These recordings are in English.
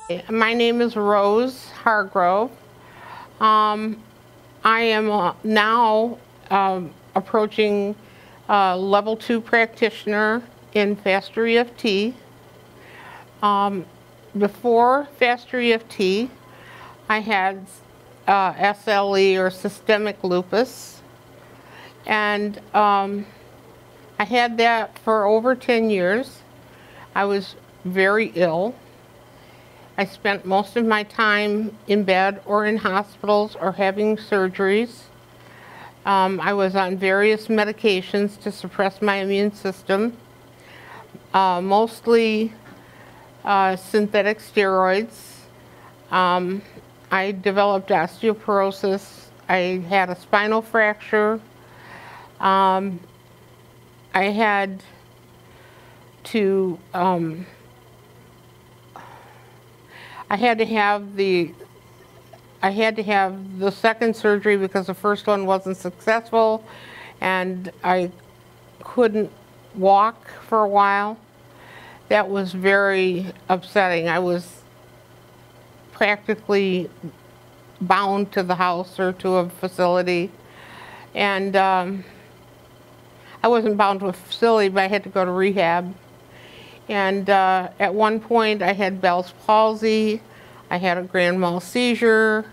My name is Rose Hargrove. I am now approaching level 2 practitioner in FasterEFT. Before FasterEFT, I had SLE or systemic lupus, and I had that for over 10 years. I was very ill. I spent most of my time in bed or in hospitals or having surgeries. I was on various medications to suppress my immune system, mostly synthetic steroids. I developed osteoporosis. I had a spinal fracture. I had to have the second surgery because the first one wasn't successful, and I couldn't walk for a while. That was very upsetting. I was practically bound to the house or to a facility, and I wasn't bound to a facility, but I had to go to rehab. And at one point I had Bell's palsy, I had a grand mal seizure,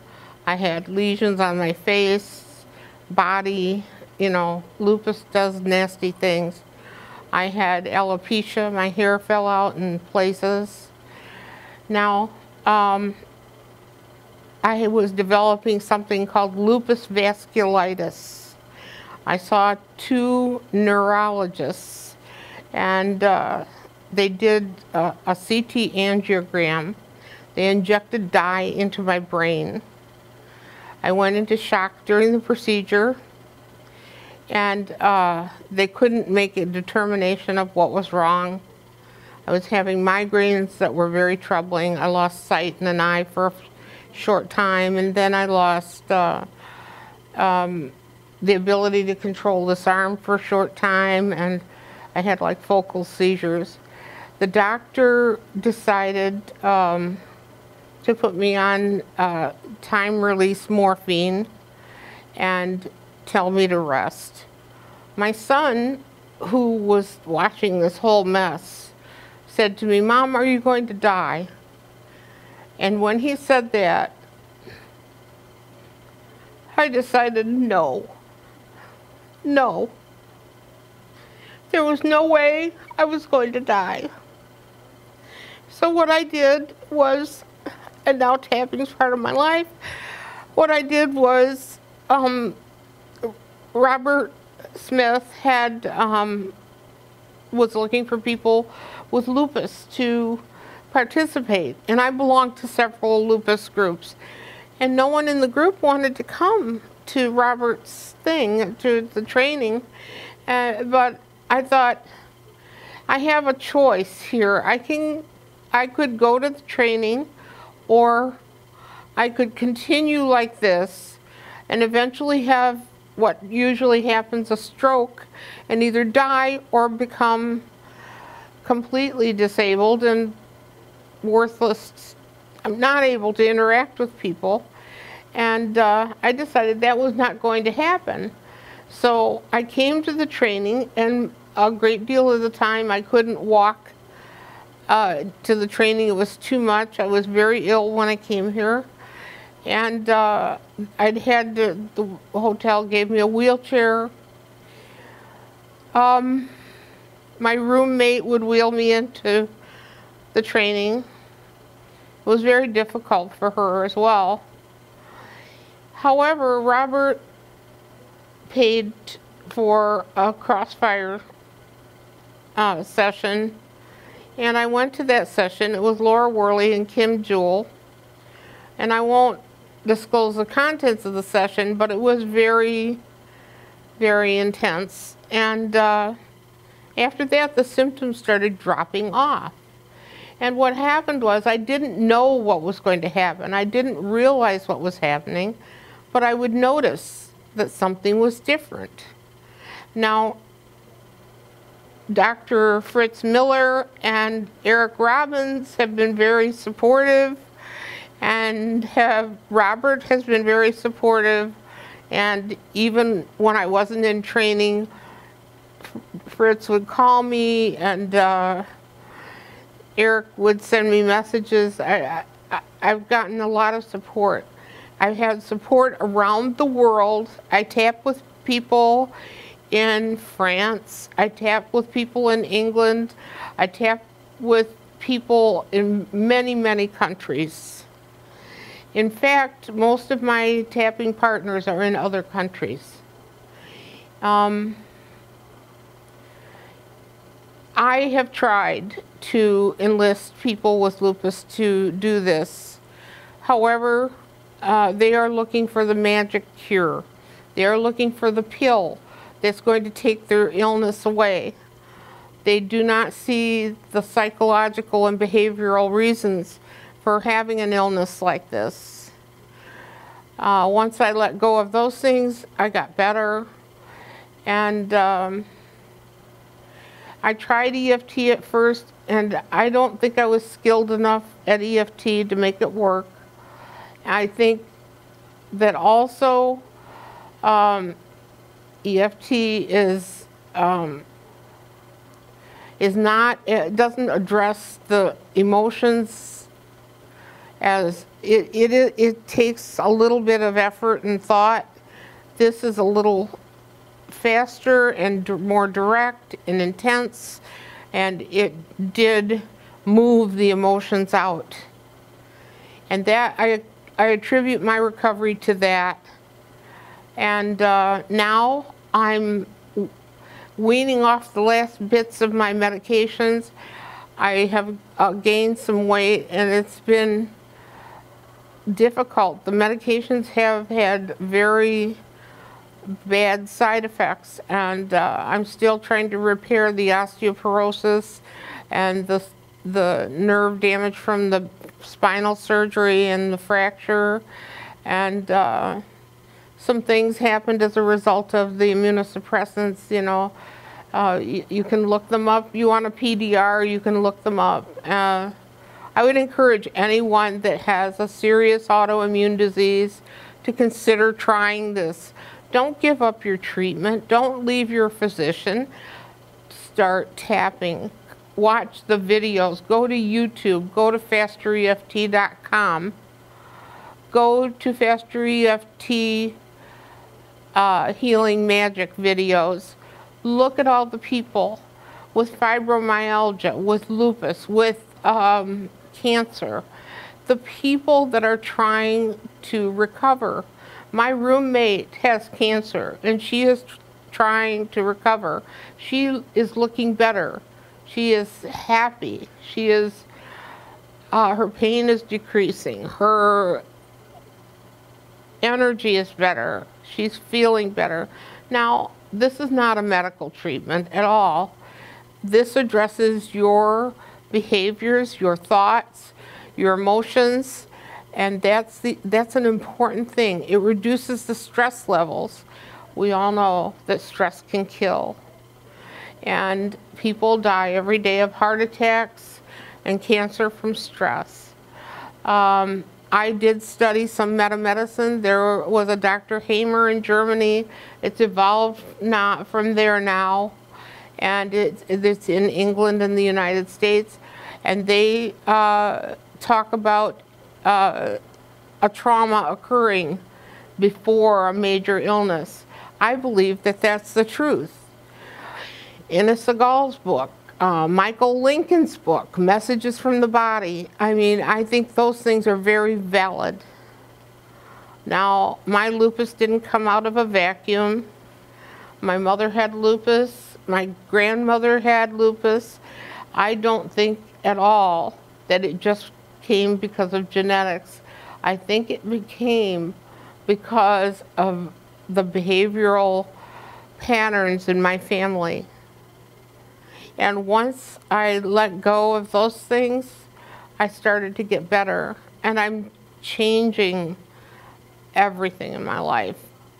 I had lesions on my face, body, you know, lupus does nasty things. I had alopecia, my hair fell out in places. Now, I was developing something called lupus vasculitis. I saw 2 neurologists, and they did a CT angiogram. They injected dye into my brain. I went into shock during the procedure, and they couldn't make a determination of what was wrong. I was having migraines that were very troubling. I lost sight in an eye for a short time, and then I lost the ability to control this arm for a short time, and I had like focal seizures. The doctor decided to put me on time-release morphine and tell me to rest. My son, who was watching this whole mess, said to me, "Mom, are you going to die?" And when he said that, I decided no. No. There was no way I was going to die. So what I did was, and now tapping's part of my life, what I did was, Robert Smith had, was looking for people with lupus to participate, and I belonged to several lupus groups, and no one in the group wanted to come to Robert's thing, to the training, but I thought, I have a choice here. I could go to the training, or I could continue like this and eventually have what usually happens, a stroke, and either die or become completely disabled and worthless. I'm not able to interact with people, and I decided that was not going to happen. So I came to the training, and a great deal of the time I couldn't walk to the training. It was too much. I was very ill when I came here, and I'd had the hotel gave me a wheelchair. My roommate would wheel me into the training. It was very difficult for her as well. However, Robert paid for a crossfire session, and I went to that session. It was Laura Worley and Kim Jewell, and I won't disclose the contents of the session, but it was very, very intense. And after that, the symptoms started dropping off. And what happened was, I didn't know what was going to happen. I didn't realize what was happening, but I would notice that something was different. Now, Dr. Fritz Miller and Eric Robbins have been very supportive, and Robert has been very supportive. And even when I wasn't in training, Fritz would call me, and Eric would send me messages. I've gotten a lot of support. I've had support around the world. I tap with people in France. I tap with people in England. I tap with people in many, many countries. In fact, most of my tapping partners are in other countries. I have tried to enlist people with lupus to do this. However, they are looking for the magic cure. They are looking for the pill that's going to take their illness away. They do not see the psychological and behavioral reasons for having an illness like this. Once I let go of those things, I got better. And I tried EFT at first, and I don't think I was skilled enough at EFT to make it work. I think that also EFT is not, it doesn't address the emotions as it takes a little bit of effort and thought. This is a little faster and more direct and intense, and it did move the emotions out. And that I attribute my recovery to that. And now I'm weaning off the last bits of my medications. I have gained some weight, and it's been difficult. The medications have had very bad side effects, and I'm still trying to repair the osteoporosis and the nerve damage from the spinal surgery and the fracture, and some things happened as a result of the immunosuppressants. You know, you can look them up. You want a PDR, you can look them up. I would encourage anyone that has a serious autoimmune disease to consider trying this. Don't give up your treatment. Don't leave your physician. Start tapping. Watch the videos. Go to YouTube. Go to FasterEFT.com. Go to FasterEFT Healing Magic videos. Look at all the people with fibromyalgia, with lupus, with cancer. The people that are trying to recover. My roommate has cancer, and she is trying to recover. She is looking better. She is happy. She is, her pain is decreasing. Her energy is better. She's feeling better. Now, this is not a medical treatment at all. This addresses your behaviors, your thoughts, your emotions, and that's an important thing. It reduces the stress levels. We all know that stress can kill. And people die every day of heart attacks and cancer from stress. I did study some metamedicine. There was a Dr. Hamer in Germany. It's evolved from there now, and it's in England and the United States. And they talk about a trauma occurring before a major illness. I believe that that's the truth. Inna Segal's book, Michael Lincoln's book, Messages from the Body. I mean, I think those things are very valid. Now, my lupus didn't come out of a vacuum. My mother had lupus. My grandmother had lupus. I don't think at all that it just came because of genetics. I think it became because of the behavioral patterns in my family. And once I let go of those things, I started to get better. And I'm changing everything in my life.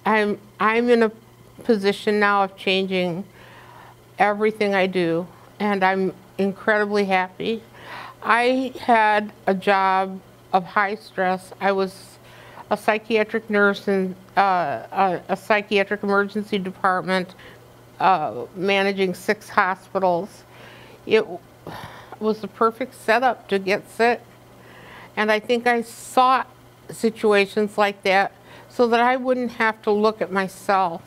I'm in a position now of changing everything I do, and I'm incredibly happy. I had a job of high stress. I was a psychiatric nurse in a psychiatric emergency department, managing 6 hospitals. It was the perfect setup to get sick. And I think I sought situations like that so that I wouldn't have to look at myself.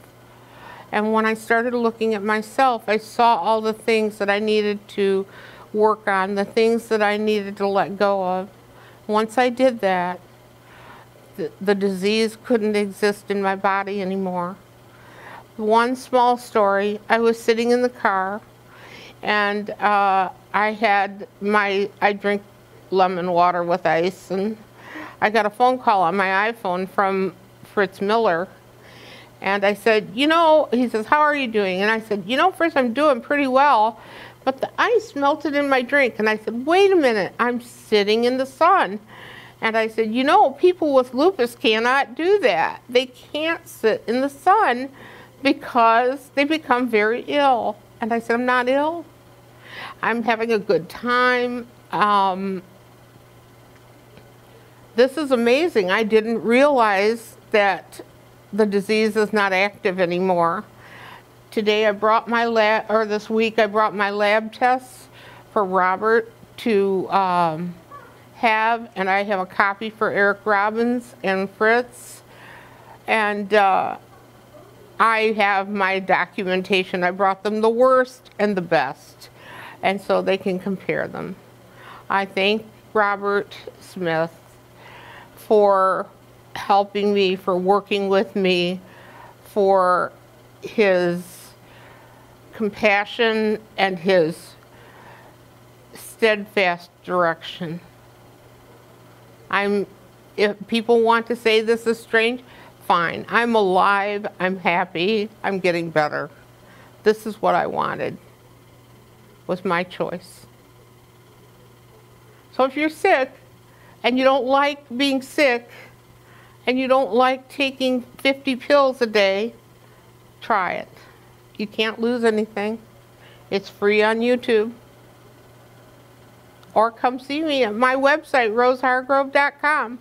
And when I started looking at myself, I saw all the things that I needed to work on, the things that I needed to let go of. Once I did that, the disease couldn't exist in my body anymore. One small story, I was sitting in the car, and I drink lemon water with ice, and I got a phone call on my iPhone from Fritz Miller, and I said, you know, he says, how are you doing? And I said, you know, Fritz, I'm doing pretty well, but the ice melted in my drink. And I said, wait a minute, I'm sitting in the sun. And I said, you know, people with lupus cannot do that. They can't sit in the sun because they become very ill. And I said, I'm not ill. I'm having a good time. This is amazing. I didn't realize that the disease is not active anymore. Today I brought my lab, or this week I brought my lab tests for Robert to have, and I have a copy for Eric Robbins and Fritz. And I have my documentation. I brought them the worst and the best, and so they can compare them. I thank Robert Smith for helping me, for working with me, for his compassion and his steadfast direction. If people want to say this is strange, fine. I'm alive, I'm happy, I'm getting better. This is what I wanted, was my choice. So if you're sick, and you don't like being sick, and you don't like taking 50 pills a day, try it. You can't lose anything. It's free on YouTube. Or come see me at my website, rosehargrove.com.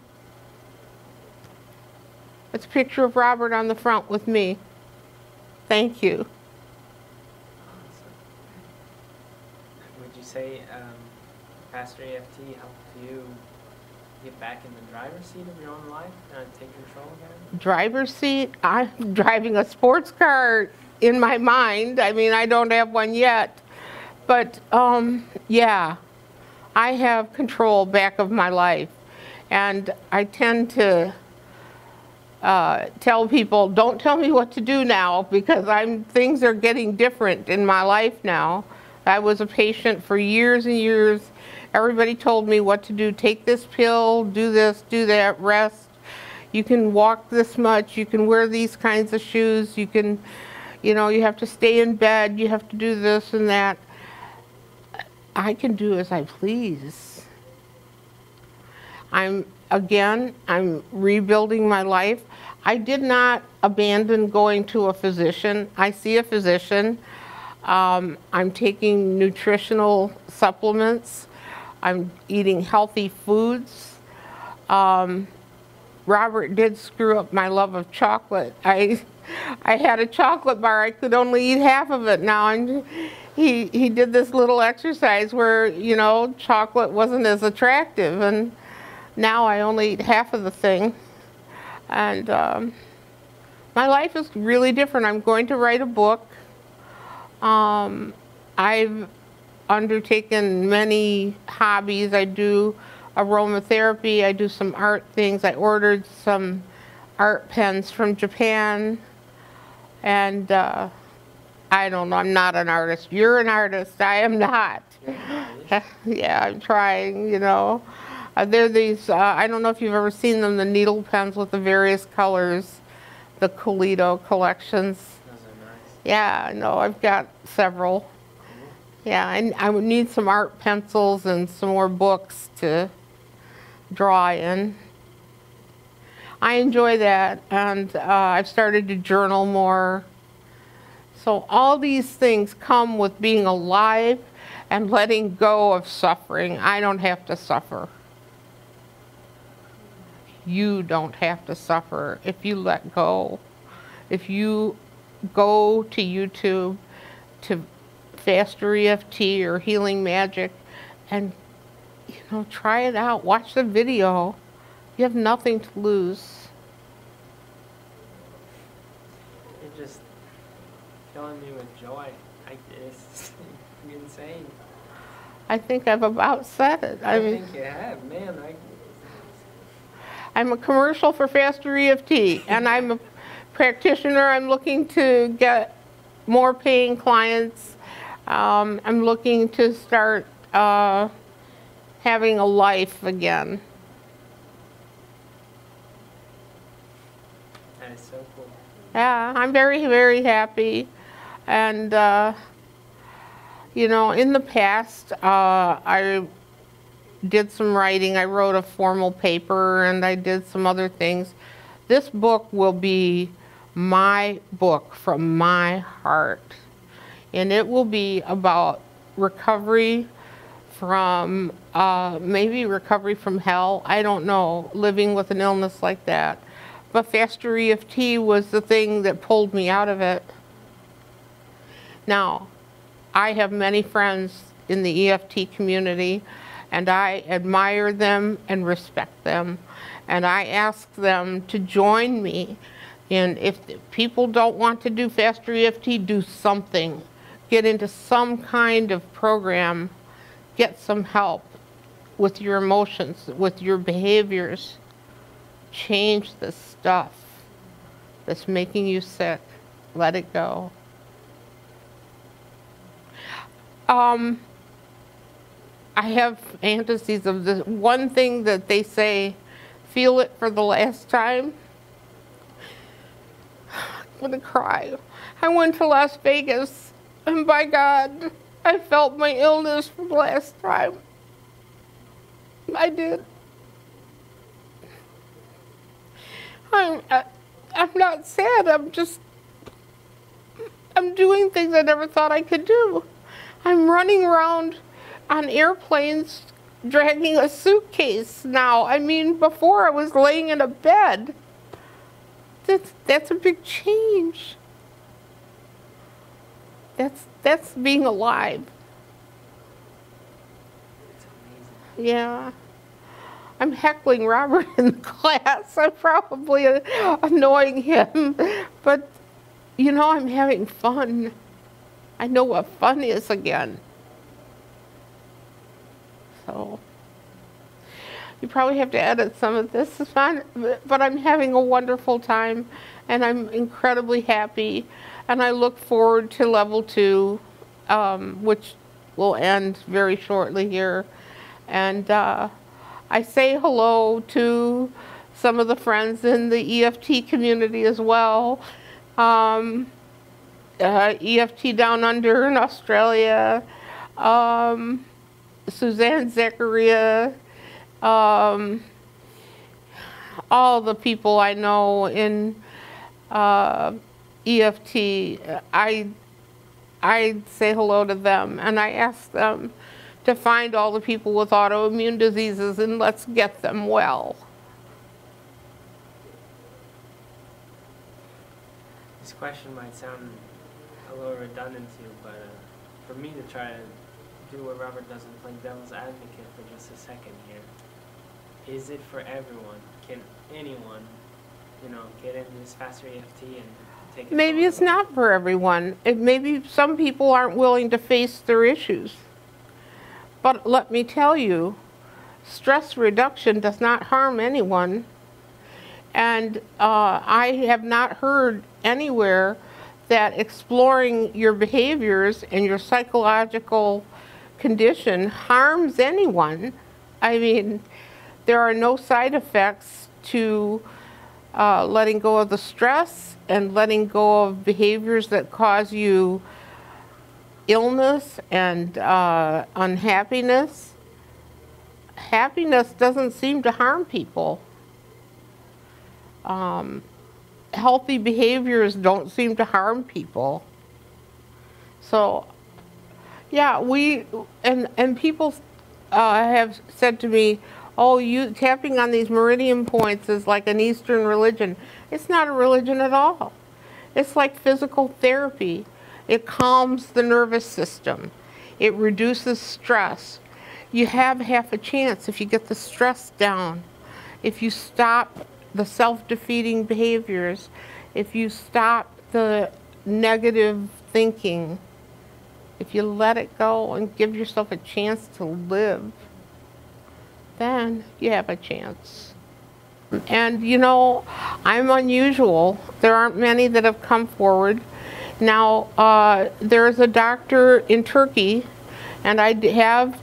It's a picture of Robert on the front with me. Thank you. Would you say FasterEFT helped you get back in the driver's seat of your own life and take control again? Driver's seat? I'm driving a sports car in my mind. I mean, I don't have one yet. But yeah, I have control back of my life. And I tend to tell people, don't tell me what to do now, because things are getting different in my life now. I was a patient for years and years. Everybody told me what to do. Take this pill, do this, do that, rest. You can walk this much, you can wear these kinds of shoes, you can, you know, you have to stay in bed, you have to do this and that. I can do as I please. I'm rebuilding my life. I did not abandon going to a physician. I see a physician. I'm taking nutritional supplements. I'm eating healthy foods. Robert did screw up my love of chocolate. I had a chocolate bar. I could only eat half of it now. And he did this little exercise where, you know, chocolate wasn't as attractive. And now I only eat half of the thing. And my life is really different. I'm going to write a book. I've undertaken many hobbies. I do aromatherapy, I do some art things. I ordered some art pens from Japan, and I don't know, I'm not an artist. You're an artist, I am not. Yeah, I'm trying, you know. There are these, I don't know if you've ever seen them, the needle pens with the various colors, the Coleto collections. Those are nice. Yeah, no, I've got several. Yeah, and I would need some art pencils and some more books to draw in. I enjoy that, and I've started to journal more. So all these things come with being alive and letting go of suffering. I don't have to suffer. You don't have to suffer if you let go. If you go to YouTube, to FasterEFT or Healing Magic, and try it out. Watch the video. You have nothing to lose. You're just filling me with joy. It's insane. I think I've about said it. I think you have, man. I'm a commercial for FasterEFT, and I'm a practitioner. I'm looking to get more paying clients. I'm looking to start having a life again. That is so cool. Yeah, I'm very, very happy. And, in the past, I did some writing. I wrote a formal paper, and I did some other things. This book will be my book from my heart. And it will be about recovery from, maybe recovery from hell. I don't know, living with an illness like that. But FasterEFT was the thing that pulled me out of it. Now, I have many friends in the EFT community, and I admire them and respect them. And I ask them to join me. And if people don't want to do FasterEFT, do something. Get into some kind of program. Get some help with your emotions, with your behaviors. Change the stuff that's making you sick. Let it go. I have fantasies of the one thing that they say, feel it for the last time. I'm gonna cry. I went to Las Vegas, and by God, I felt my illness for the last time. I did. I'm not sad, I'm doing things I never thought I could do. I'm running around on airplanes dragging a suitcase now. I mean, before I was laying in a bed. That's a big change. That's being alive. It's amazing. Yeah. I'm heckling Robert in the class. I'm probably annoying him. But, I'm having fun. I know what fun is again. So, you probably have to edit some of this. It's fun, but I'm having a wonderful time, and I'm incredibly happy. And I look forward to level 2, which will end very shortly here. And I say hello to some of the friends in the EFT community as well. EFT Down Under in Australia, Suzanne Zachariah, all the people I know in EFT, I say hello to them, and I ask them to find all the people with autoimmune diseases and let's get them well. This question might sound a little redundant to you, but for me to try to do what Robert does and play devil's advocate for just a second here, is it for everyone? Can anyone, get into this FasterEFT and take it? Maybe it's not for everyone. Maybe some people aren't willing to face their issues. But let me tell you, stress reduction does not harm anyone. And I have not heard anywhere that exploring your behaviors and your psychological condition harms anyone. I mean, there are no side effects to letting go of the stress and letting go of behaviors that cause you illness and unhappiness. Happiness doesn't seem to harm people. Healthy behaviors don't seem to harm people. So, yeah, and people have said to me, oh, you tapping on these meridian points is like an Eastern religion. It's not a religion at all. It's like physical therapy. It calms the nervous system. It reduces stress. You have half a chance if you get the stress down. If you stop the self-defeating behaviors, if you stop the negative thinking, if you let it go and give yourself a chance to live, then you have a chance. And you know, I'm unusual. There aren't many that have come forward. Now, there's a doctor in Turkey, and I have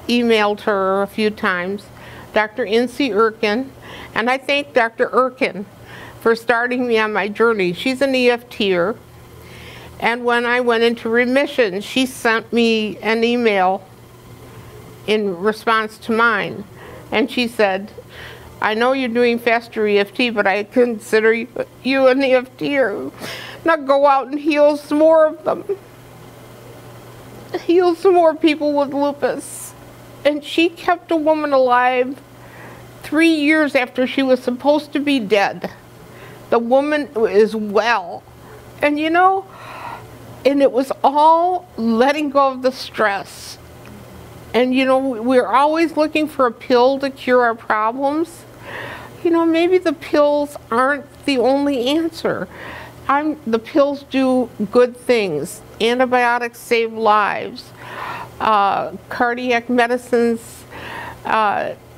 emailed her a few times, Dr. Insi Erkin, and I thank Dr. Erkin for starting me on my journey. She's an EFTer, and when I went into remission, she sent me an email in response to mine, and she said, I know you're doing FasterEFT, but I consider you an EFTer. Now go out and heal some more of them. Heal some more people with lupus. And she kept a woman alive 3 years after she was supposed to be dead. The woman is well. And you know, and it was all letting go of the stress. And you know, we're always looking for a pill to cure our problems. You know, maybe the pills aren't the only answer. The pills do good things. Antibiotics save lives. Cardiac medicines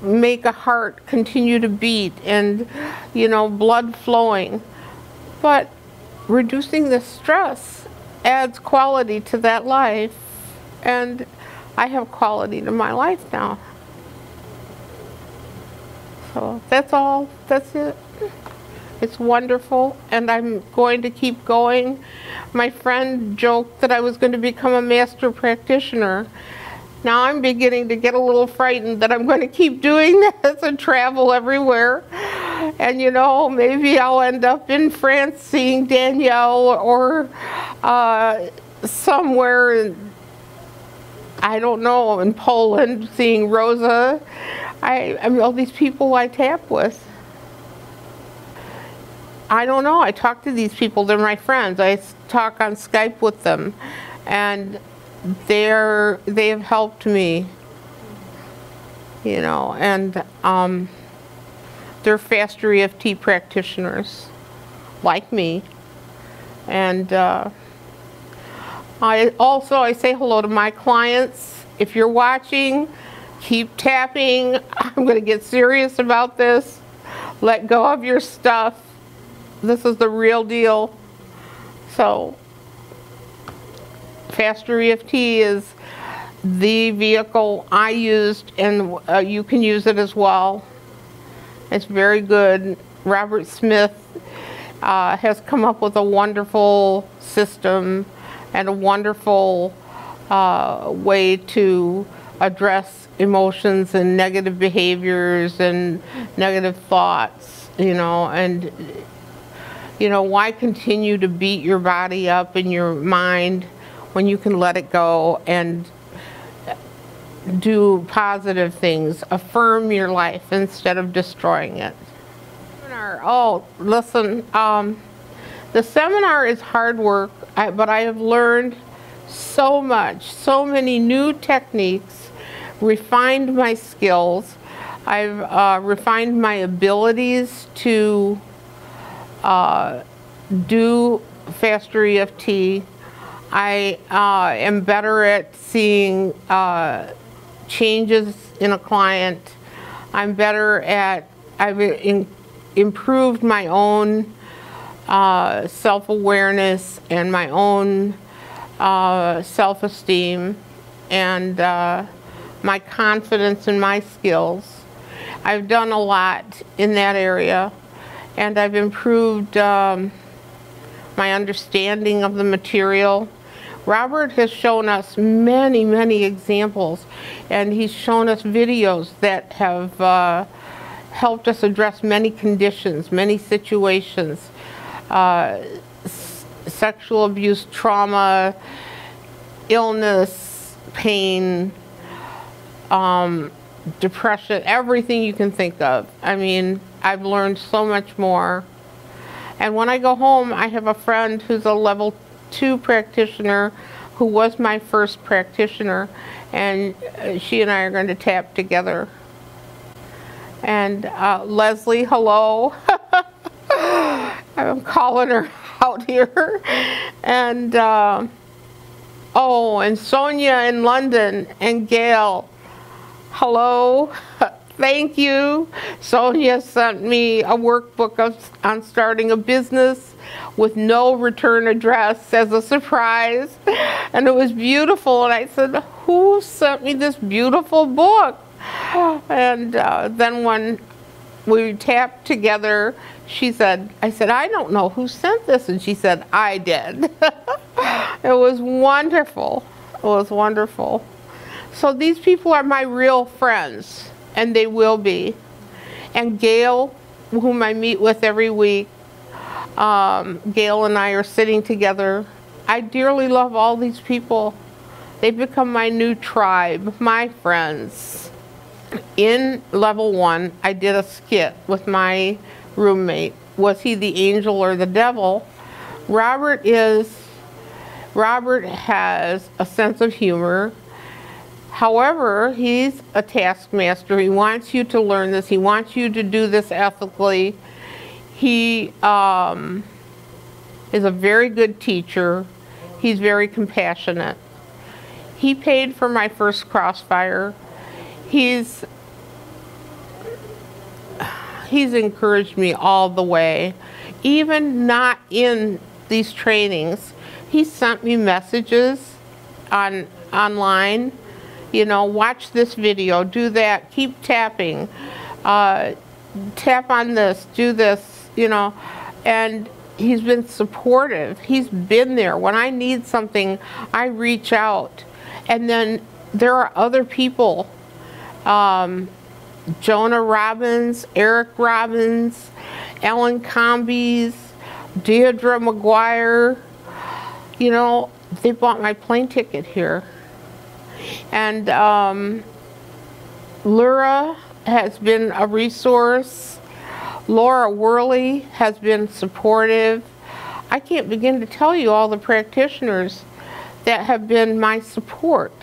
make a heart continue to beat and, you know, blood flowing. But reducing the stress adds quality to that life. And I have quality to my life now. So that's all. That's it. It's wonderful, and I'm going to keep going. My friend joked that I was going to become a master practitioner. Now I'm beginning to get a little frightened that I'm going to keep doing this and travel everywhere. And you know, maybe I'll end up in France seeing Danielle, or somewhere, I don't know, in Poland seeing Rosa. I mean, all these people I tap with. I don't know. I talk to these people. They're my friends. I talk on Skype with them, and they have helped me. You know, and they're FasterEFT practitioners, like me. And I say hello to my clients. If you're watching, keep tapping. I'm going to get serious about this. Let go of your stuff. This is the real deal. So, FasterEFT is the vehicle I used, and you can use it as well. It's very good. Robert Smith has come up with a wonderful system and a wonderful way to address emotions and negative behaviors and negative thoughts, you know, and you know, why continue to beat your body up in your mind when you can let it go and do positive things, affirm your life instead of destroying it. Oh, listen, the seminar is hard work, but I have learned so much, so many new techniques, refined my skills. I've refined my abilities to do FasterEFT. I am better at seeing changes in a client. I'm better at, I've improved my own self-awareness and my own self-esteem and my confidence in my skills. I've done a lot in that area, and I've improved my understanding of the material. Robert has shown us many, many examples, and he's shown us videos that have helped us address many conditions, many situations, sexual abuse, trauma, illness, pain, depression, everything you can think of. I mean, I've learned so much more. And when I go home, I have a friend who's a level 2 practitioner who was my first practitioner, and she and I are going to tap together. And Leslie, hello. I'm calling her out here. And oh, and Sonia in London, and Gail, hello. Thank you. Sonia sent me a workbook on starting a business with no return address as a surprise, and it was beautiful. And I said, who sent me this beautiful book? And then when we tapped together, she said, I said, I don't know who sent this, and she said, I did. It was wonderful. It was wonderful. So these people are my real friends, and they will be. And Gail, whom I meet with every week, Gail and I are sitting together. I dearly love all these people. They've become my new tribe, my friends. In level 1, I did a skit with my roommate. Was he the angel or the devil? Robert has a sense of humor. However, he's a taskmaster. He wants you to learn this. He wants you to do this ethically. He is a very good teacher. He's very compassionate. He paid for my first crossfire. He's encouraged me all the way. Even not in these trainings, he sent me messages online. You know, watch this video, do that, keep tapping, tap on this, do this, you know. And he's been supportive. He's been there. When I need something, I reach out. And then there are other people, Jonah Robbins, Eric Robbins, Ellen Combies, Deirdre McGuire. You know, they bought my plane ticket here. And Laura has been a resource. Laura Worley has been supportive. I can't begin to tell you all the practitioners that have been my support.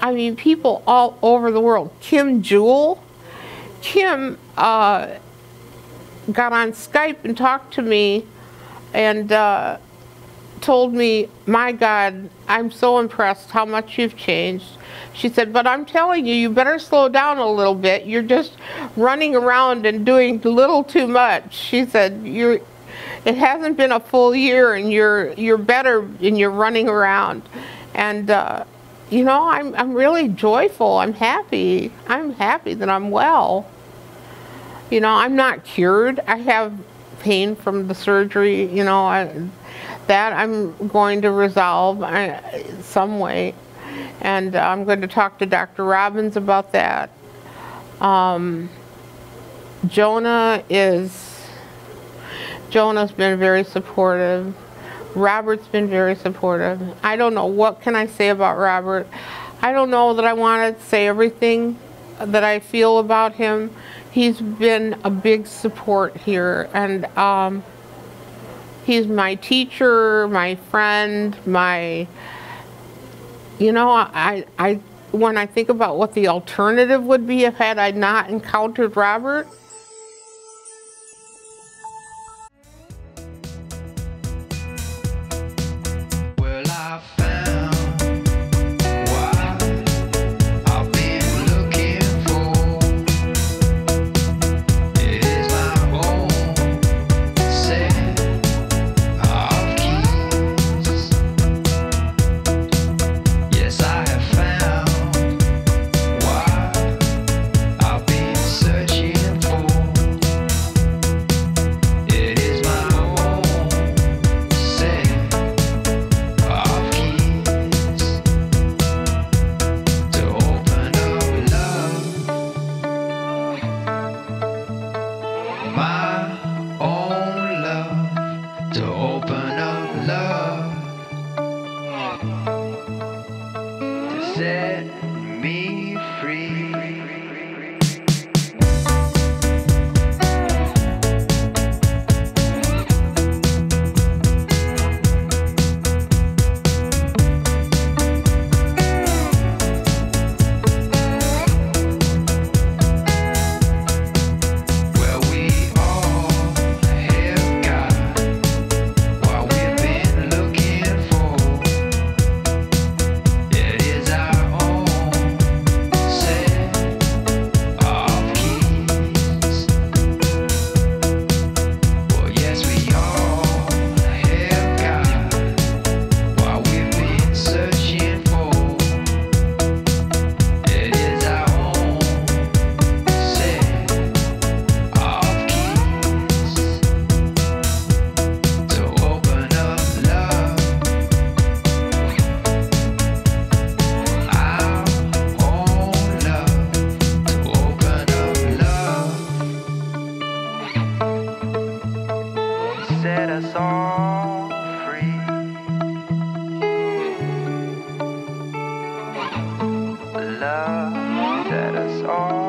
I mean, people all over the world. Kim Jewell. Kim got on Skype and talked to me and told me, my God, I'm so impressed how much you've changed. She said, but I'm telling you, you better slow down a little bit. You're just running around and doing a little too much. She said, it hasn't been a full year and you're better and you're running around. And you know, I'm really joyful. I'm happy. I'm happy that I'm well. You know, I'm not cured. I have pain from the surgery, you know, that I'm going to resolve some way. And I'm going to talk to Dr. Robbins about that. Jonah's been very supportive. Robert's been very supportive. I don't know, what can I say about Robert? I don't know that I want to say everything that I feel about him. He's been a big support here, and he's my teacher, my friend, my, you know, when I think about what the alternative would be if had I not encountered Robert. Searching for set us all free. Love set us all